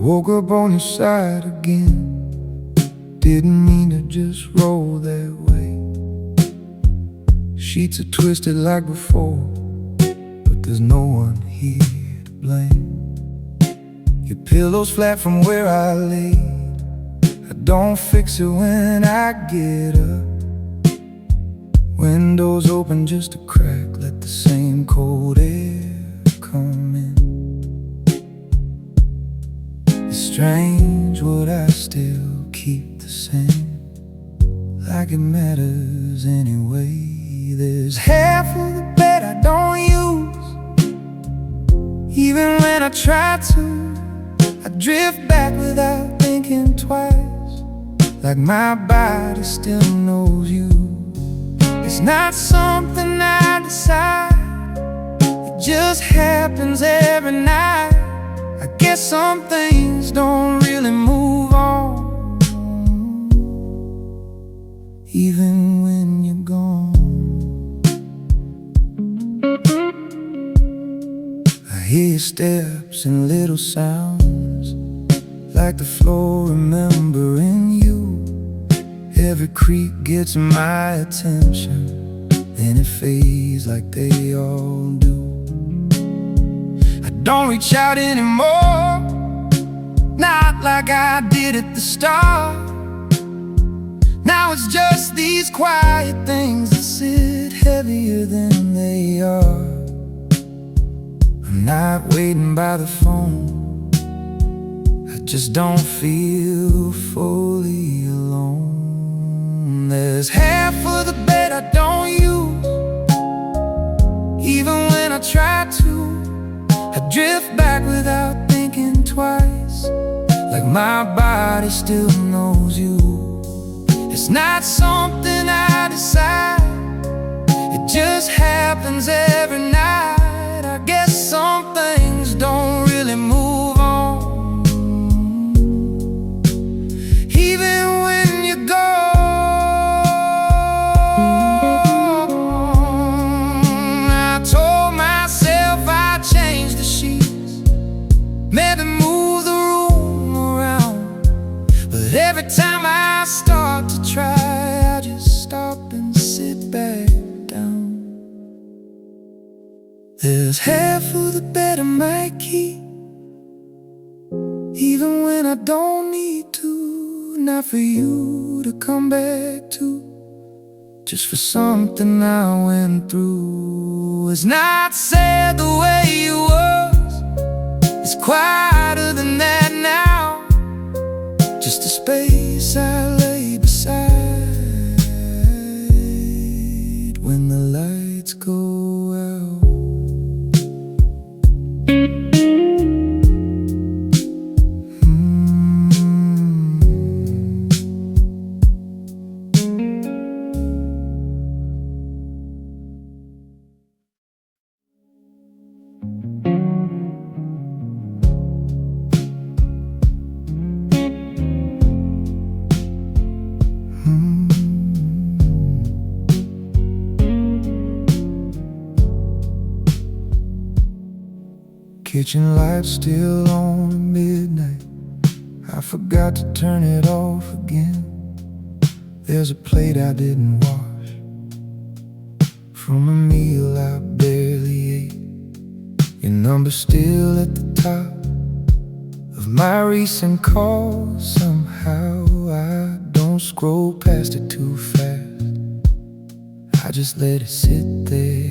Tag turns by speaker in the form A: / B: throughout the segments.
A: woke up on your side again. Didn't mean to just roll that way. Sheets are twisted like before, but there's no one here to blame. Your pillow's flat from where I lay. I don't fix it when I get up. Windows open just a crack, let the same cold air come in. It's strange what I still keep the same, like it matters anyway. There's half of the bed I don't use. Even when I try to, I drift back without thinking twice, like my body still knows you. It's not something I decide, it just happens every night. I guess some things don't really move on, even when you're gone. I hear your steps and little sounds, like the floor remembering you. Every creak gets my attention, then it fades like they all do. I don't reach out anymore, not like I did at the start. Now it's just these quiet things that sit heavier than they are. I'm not waiting by the phone, I just don't feel fully alone. There's half of the bed I don't use. Even when I try to, I drift back without thinking twice, like my body still knows you. It's not something I decide, it just happens every night. I guess some things don't really move on, even when you go. I told myself I'd change the sheets, maybe move the room around, but every time I start to try, I just stop and sit back down. There's half of the bed I might keep, even when I don't need to. Not for you to come back to, just for something I went through. It's not sad the way it was, it's quieter than that now. Just a space I lay beside when the lights go out. Kitchen lights still on at midnight, I forgot to turn it off again. There's a plate I didn't wash from a meal I barely ate. Your number's still at the top of my recent calls. Somehow I don't scroll past it too fast, I just let it sit there.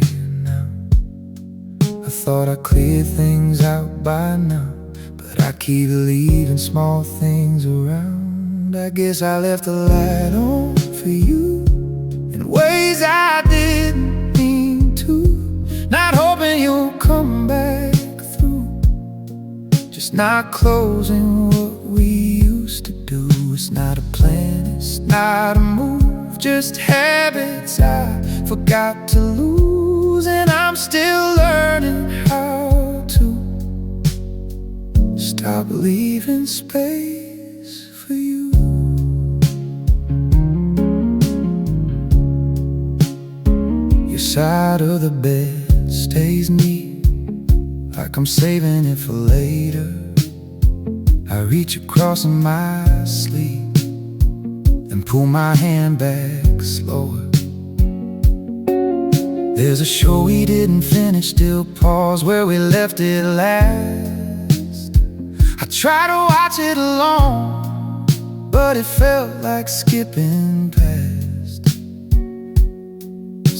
A: I thought I cleared things out by now, but I keep leaving small things around. I guess I left the light on for you in ways I didn't mean to. Not hoping you'll come back through, just not closing what we used to do. It's not a plan, it's not a move, just habits I forgot to lose. And I'm still learning how to stop leaving space for you. Your side of the bed stays neat, like I'm saving it for later. I reach across in my sleep and pull my hand back slower. There's a show we didn't finish, still pause where we left it last. I try to watch it alone, but it felt like skipping past.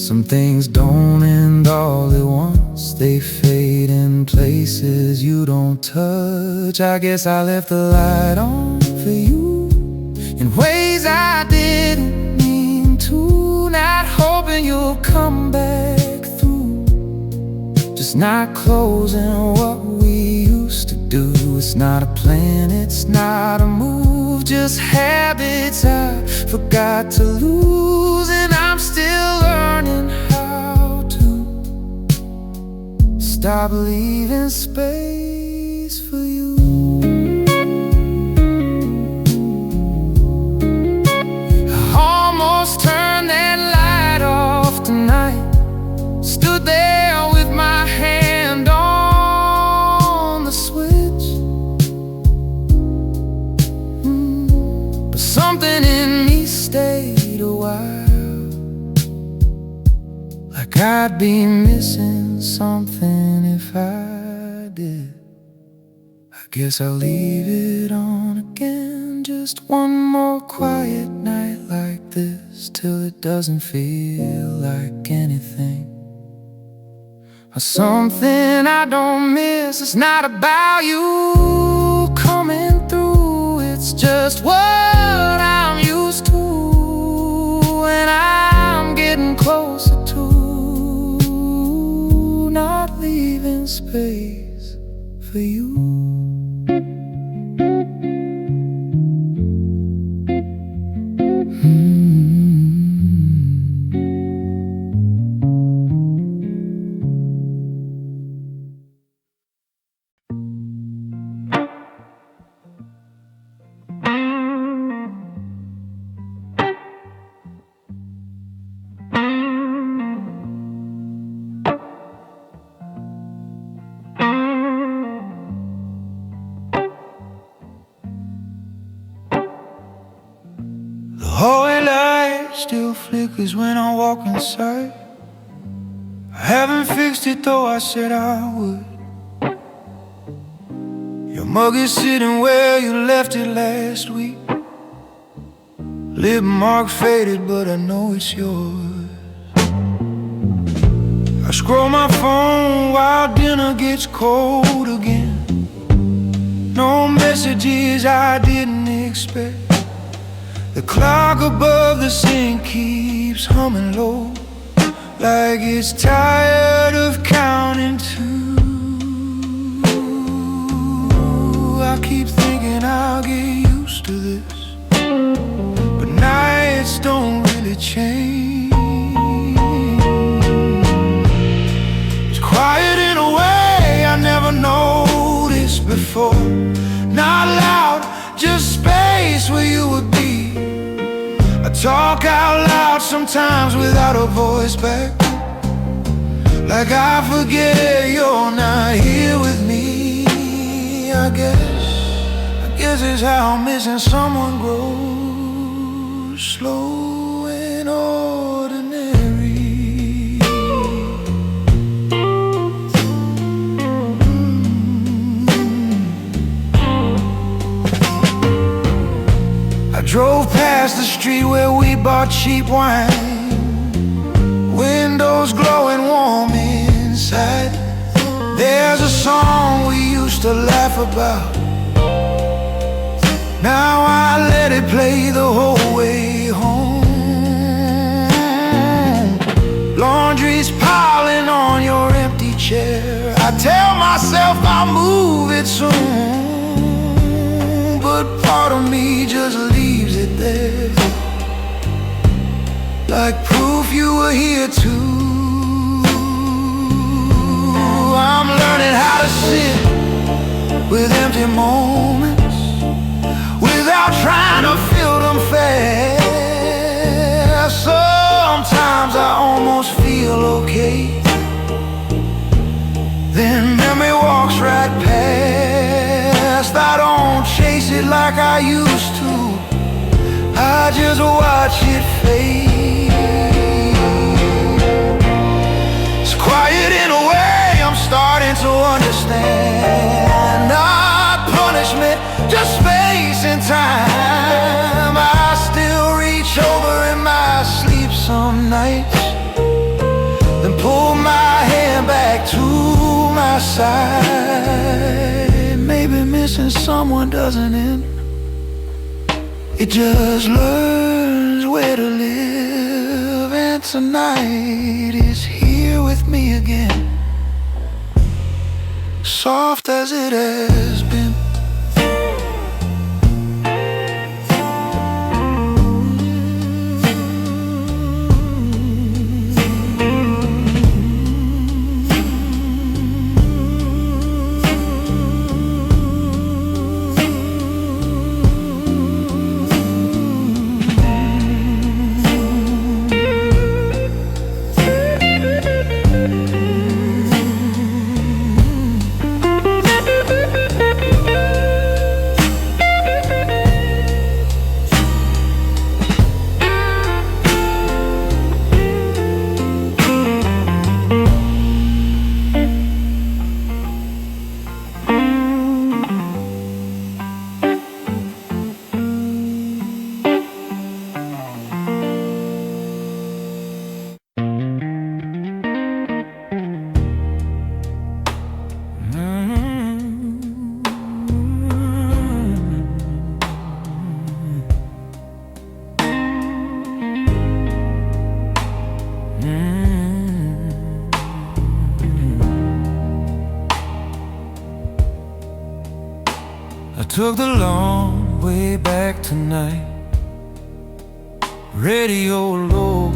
A: Some things don't end all at once, they fade in places you don't touch. I guess I left the light on for you in ways I didn't mean to, not hoping you'll come back through. Just not closing what we used to do. It's not a plan, it's not a move, just habits I forgot to lose. And I'm still learning how to stop leaving space for you. I almost turned that light off tonight, stood there with my hand on the switch. But something in me stayed a while, like I'd be missing something if I did. I guess I'll leave it on again, just one more quiet night like this, till it doesn't feel like anything. Or something I don't miss. It's not about you coming through, it's just what I'm used to, and I'm getting closer to not leaving space for you. The hallway light still flickers when I walk inside. I haven't fixed it though I said I would. Your mug is sitting where you left it last week. Lip mark faded, but I know it's yours. I scroll my phone while dinner gets cold again. No messages I didn't expect. The clock above the sink keeps humming low, like it's tired of counting two. I keep thinking I'll get used to this, but nights don't really change. It's quiet in a way I never noticed before. Not loud, just space where you would be. I talk out loud sometimes without a voice back, like I forget you're not here with me. I guess it's how missing someone grows, slow and ordinary. I drove past the street where we bought cheap wine, windows glowing warm inside. There's a song we used to laugh about, now I let it play the whole way home. Laundry's piling on your empty chair. I tell myself I'll move it soon, but part of me just leaves it there, like proof you were here too. I'm learning how to sit with empty moments without trying to fill them fast. Sometimes I almost feel okay, then memory walks right past. I don't change like I used to. I just watch it fade. It's quiet in a way I'm starting to understand. Not punishment, just space and time. I still reach over in my sleep some nights, then pull my hand back to my side. Maybe missing someone doesn't end, it just learns where to live. And tonight is here with me again, soft as it has been.
B: I took the long way back tonight. Radio low,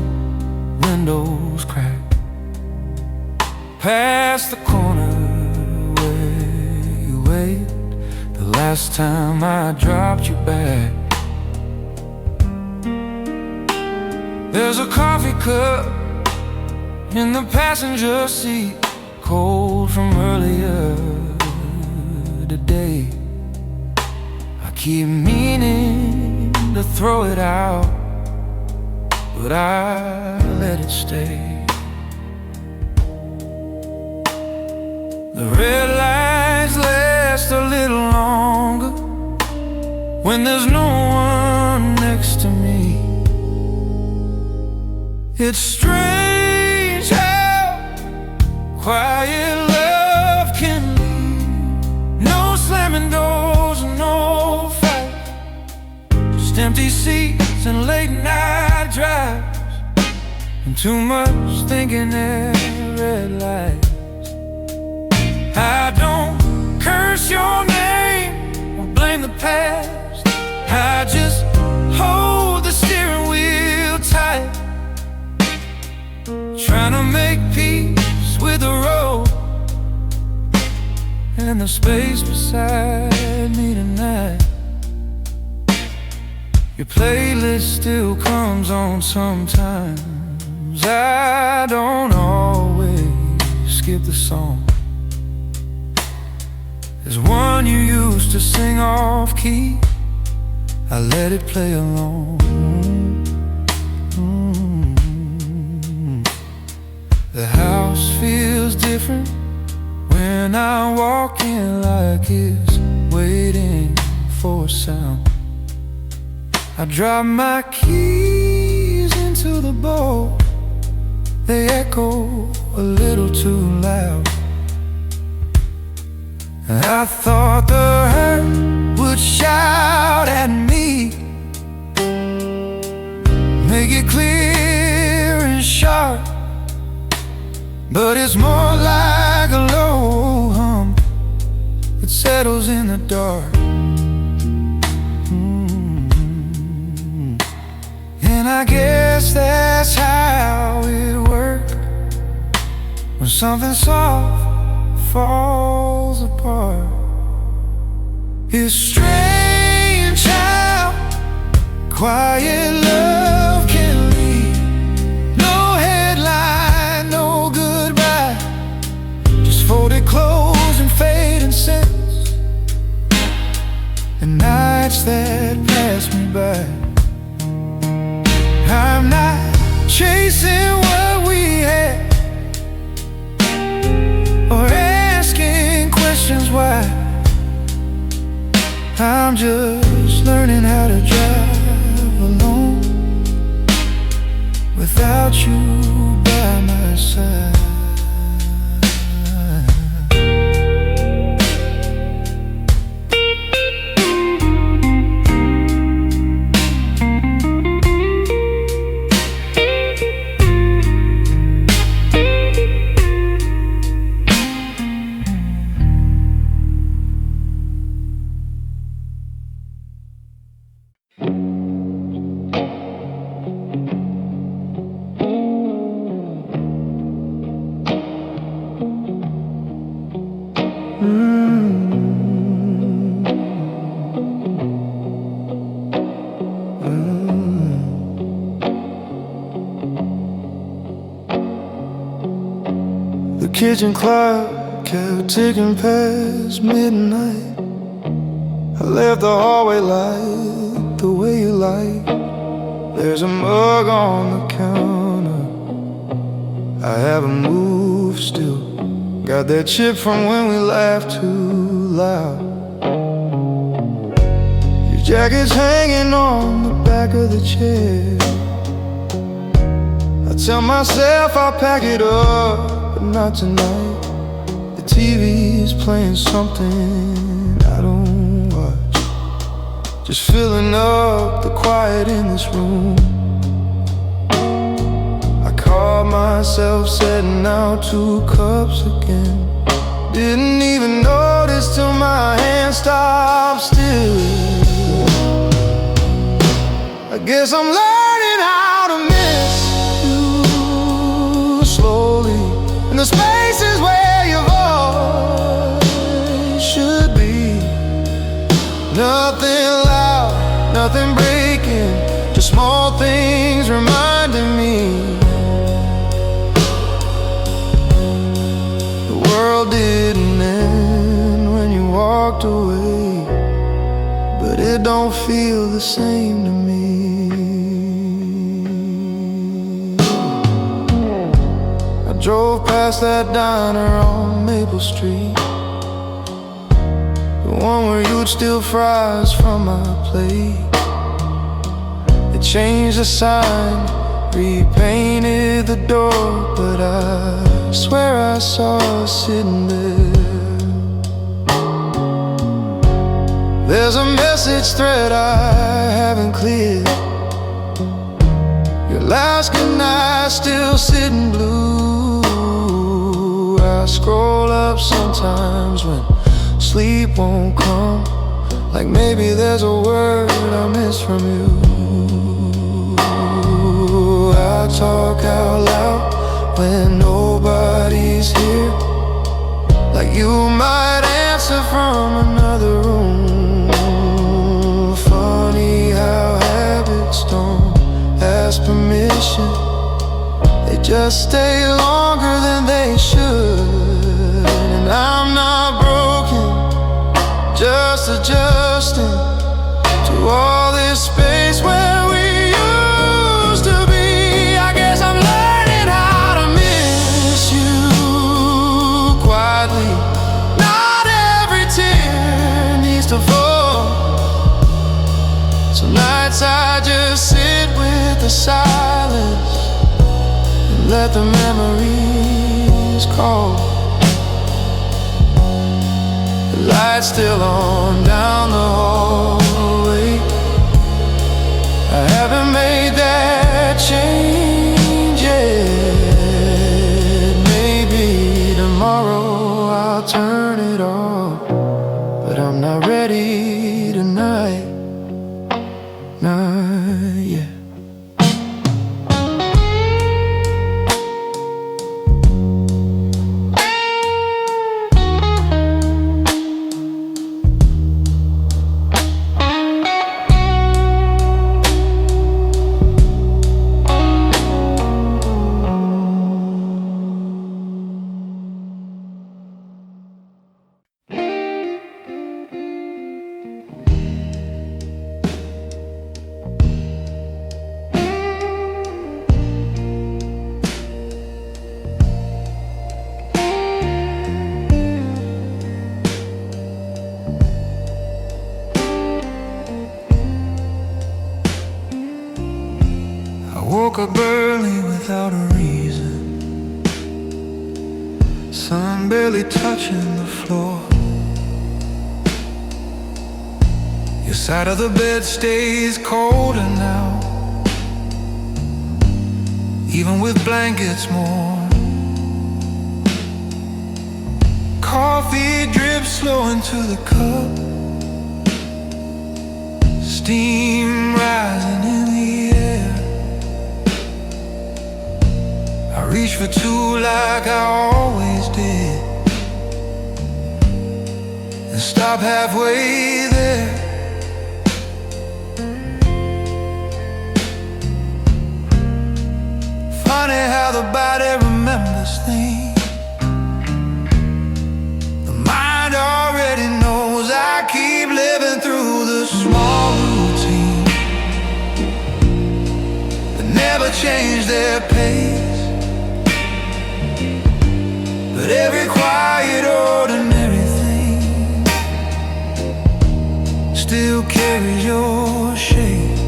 B: windows cracked. Past the corner where you wait, the last time I dropped you back. There's a coffee cup in the passenger seat, cold from earlier today. I keep meaning to throw it out, but I let it stay. The red lights last a little longer when there's no one next to me. It's strange how quiet love can leave. No slamming doors and no fights, just empty seats and late night drives, and too much thinking at red lights. I don't curse your name or blame the past, I just hold the steering wheel tight, trying to make peace with the road and the space beside me tonight. Your playlist still comes on sometimes. I don't always skip the song. There's one you used to sing off key, I let it play along. The house feels different when I walk in, like it's waiting for a sound. I drop my keys into the bowl, they echo a little too loud. I thought the hurt would shout at me, make it clear and sharp, but it's more like a low hum that settles in the dark. And I guess that's how it works when something soft falls apart. It's strange how quiet love can leave. No headline, no goodbye, just folded clothes and fading scents, and nights nights that pass me by. I'm not chasing what we had or asking questions why. I'm just learning how to drive alone without you by my side.
A: The kitchen clock kept ticking past midnight. I left the hallway light the way you like. There's a mug on the counter, I haven't moved still. Got that chip from when we laughed too loud. Your jacket's hanging on the back of the chair. I tell myself I'll pack it up, but not tonight. The TV's playing something I don't watch, just filling up the quiet in this room. I caught myself setting out 2 cups again. Didn't even notice till my hand stopped still. I guess I'm learning how to miss you slowly, in the spaces where your voice should be. Nothing loud, nothing breaking, just small things reminding me the world didn't end when you walked away, but it don't feel the same to me. Drove past that diner on Maple Street, the one where you'd steal fries from my plate. They changed the sign, repainted the door, but I swear I saw us sitting there. There's a message thread I haven't cleared. Your last goodnight still sitting blue. I scroll up sometimes when sleep won't come, like maybe there's a word I miss from you. I talk out loud when nobody's here, like you might answer from another room. Funny how habits don't ask permission, they just stay longer than they should. And I'm not broken, just adjusting to all this space where we used to be. I guess I'm learning how to miss you quietly. Not every tear needs to fall. Some nights I just sit with the silence and let the memories call. The light's still on down the hallway. I haven't made that change yet. Maybe tomorrow I'll turn it off, but I'm not ready tonight, not yet.
B: woke up early without a reason, sun barely touching the floor. Your side of the bed stays colder now, even with blankets more. Coffee drips slow into the cup, steam rising in the air. I reach for two like I always did, and stop halfway there. Funny how the body remembers things the mind already knows. I keep living through the small routine that never change their pace, but every quiet ordinary thing still carries your shape.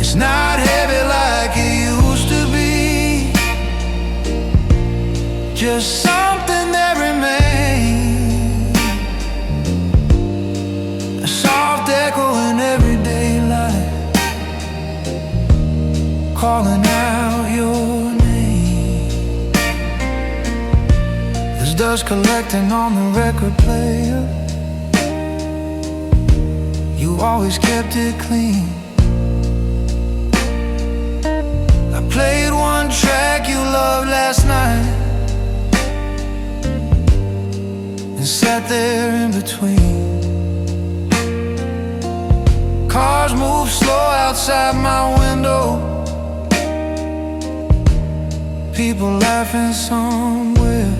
B: It's not heavy like it used to be, just something that remains, a soft echo in everyday life, calling out your name. There's dust collecting on the record player, you always kept it clean. Played one track you loved last night and sat there in between. Cars move slow outside my window, people laughing somewhere.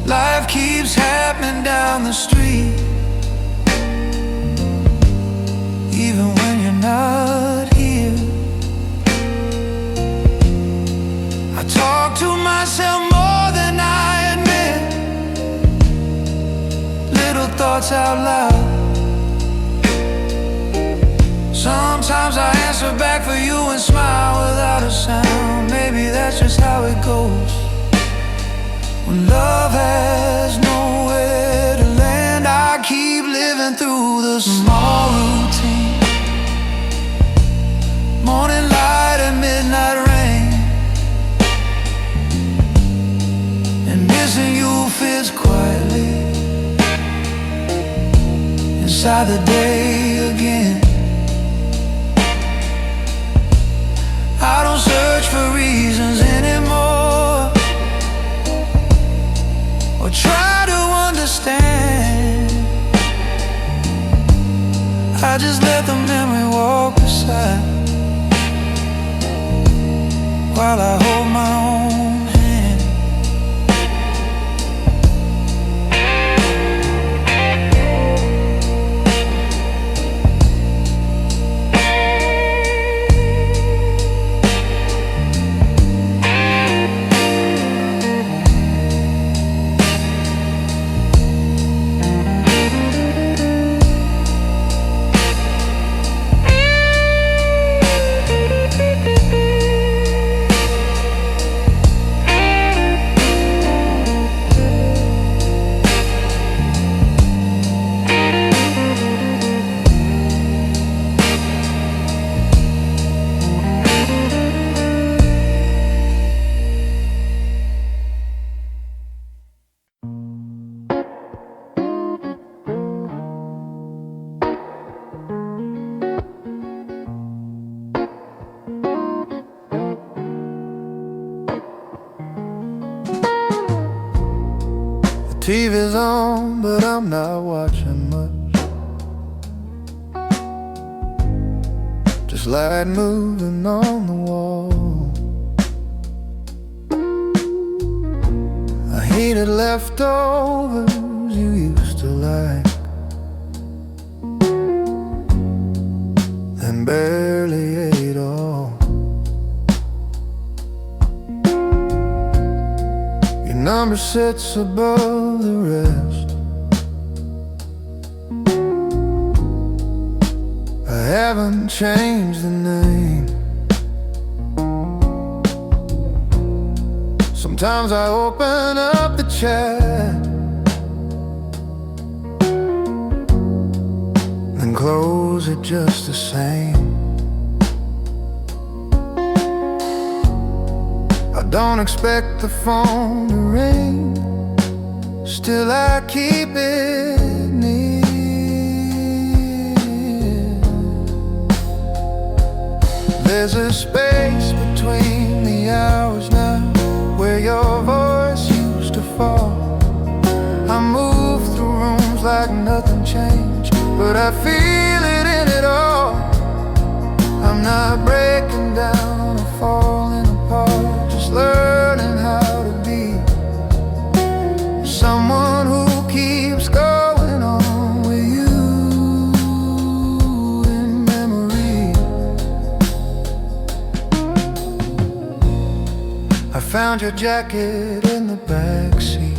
B: Life keeps happening down the street, even when you're not here. I talk to myself more than I admit, little thoughts out loud. Sometimes I answer back for you and smile without a sound. Maybe that's just how it goes when love has nowhere to land. I keep living through the small routine, morning light and midnight rain, and missing you fits quietly inside the day again. I don't search for reasons anymore, or try to understand. I just let the memory walk beside while I hold my own hand. TV's on, but I'm not watching much. Just light moving on the wall. I hated leftovers you used to like, then barely ate all. Your number sits above the rest. I haven't changed the name. Sometimes I open up the chat, then close it just the same. I don't expect the phone to ring, still I keep it near. There's a space between the hours now, where your voice used to fall. I move through rooms like nothing changed, but I feel it in it all. I'm not breaking down or falling apart, just learning how to be someone who keeps going on with you in memory. I found your jacket in the backseat,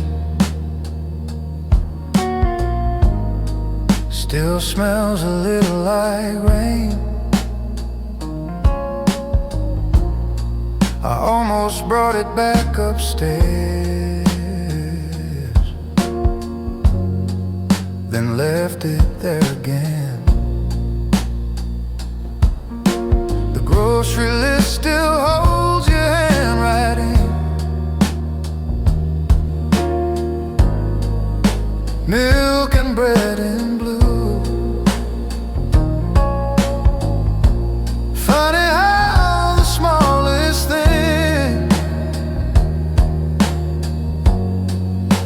B: still smells a little like rain. I almost brought it back upstairs, then left it there again. The grocery list still holds your handwriting, milk and bread in blue. Funny how the smallest thing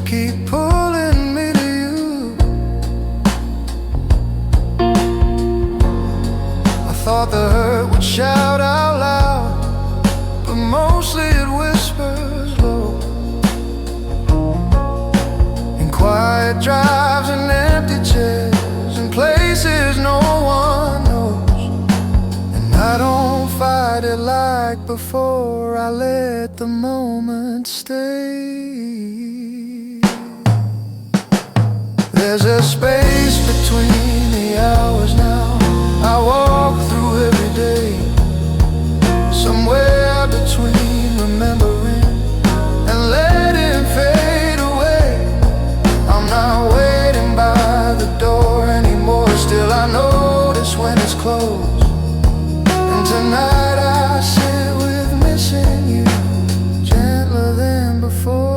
B: keep pulling me to you. I thought the hurt would shout out loud, but mostly it whispers low. In quiet drives and empty chairs, in places no one knows. And I don't fight it like before, I let the moment stay. There's a space between the hours now, I walk through every day, somewhere between remembering and letting fade away. I'm not waiting by the door anymore, still I notice when it's closed. And tonight I sit with missing you, gentler than before.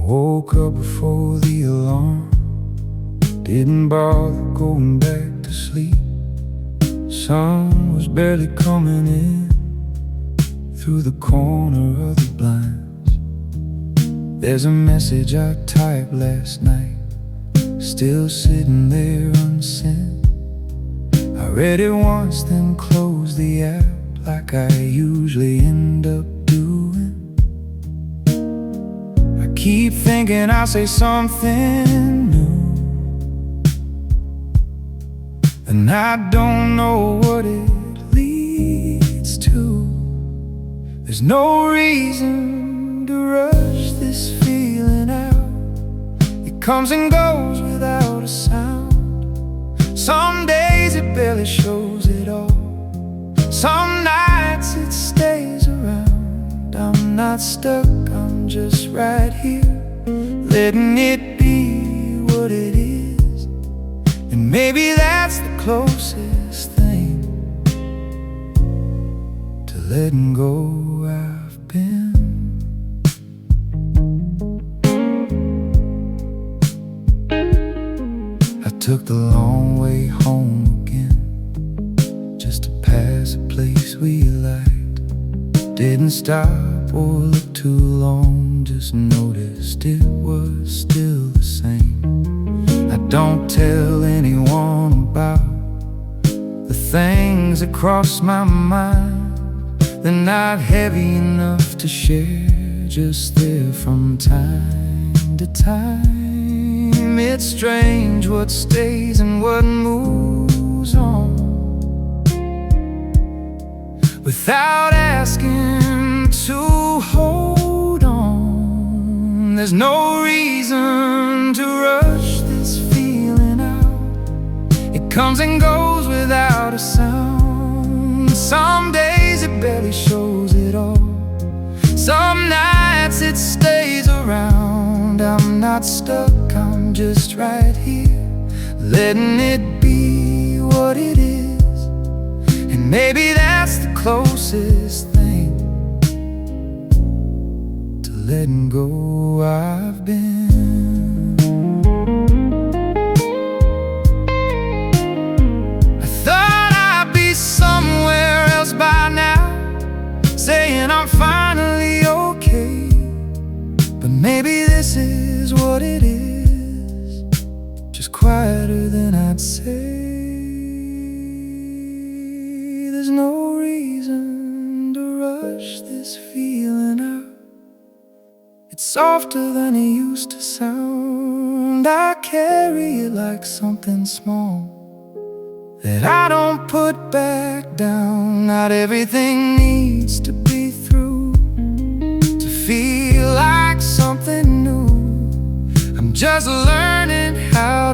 B: Woke up before the alarm, didn't bother going back to sleep. Sun was barely coming in through the corner of the blinds. There's a message I typed last night, still sitting there unsent. I read it once, then closed the app like I usually end up doing. Keep thinking I'll say something new, and I don't know what it leads to. There's no reason to rush this feeling out, it comes and goes without a sound. Some days it barely shows at all, some nights it stays around. I'm not stuck, I'm just right here, letting it be what it is. And maybe that's the closest thing to letting go I've been.
A: took the long way home again, just to pass a place we liked. Didn't stop or look too long, just noticed it was still the same. I don't tell anyone about the things that cross my mind. They're not heavy enough to share, just there from time to time. It's strange what stays and what moves on without asking to hold on. There's no reason to rush this feeling out. It comes and goes without a sound. Some days it barely shows at all. Some nights it stays around. I'm not stuck, I'm just right here, letting it be what it is. And maybe that's the closest thing to letting go I've been. I thought I'd be somewhere else by now, saying I'm finally okay. But maybe this is what it is, just quieter than I'd say. There's no reason to rush this feeling out. It's softer than it used to sound. I carry it like something small that I don't put back down. Not everything needs to be through to feel like something new. I'm just learning how